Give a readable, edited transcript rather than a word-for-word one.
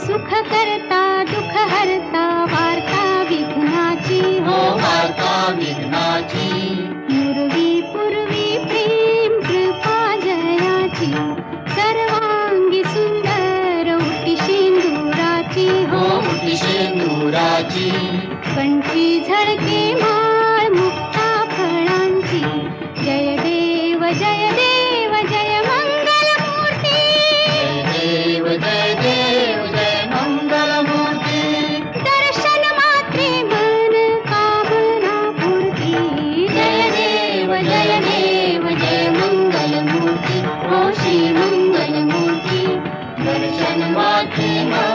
सुख करता दुख हरता वार्ता विघ्नाची हो वार्ता विघ्नाची पूर्वी पूर्वी प्रेम कृपा जयाची सर्वांगी सुंदर उटी शेंदुराची हो उटी शेंदुराची कंठी झळके माळ मुक्ता फळांची जय देव जय देव जय मंगल मूर्ती जय देव जय मंगल मूर्ती दर्शन मात्रे मन कामना पूर्ती जय देव जय मंगल मूर्ती हो श्री मंगल मूर्ती दर्शन मात्रे मन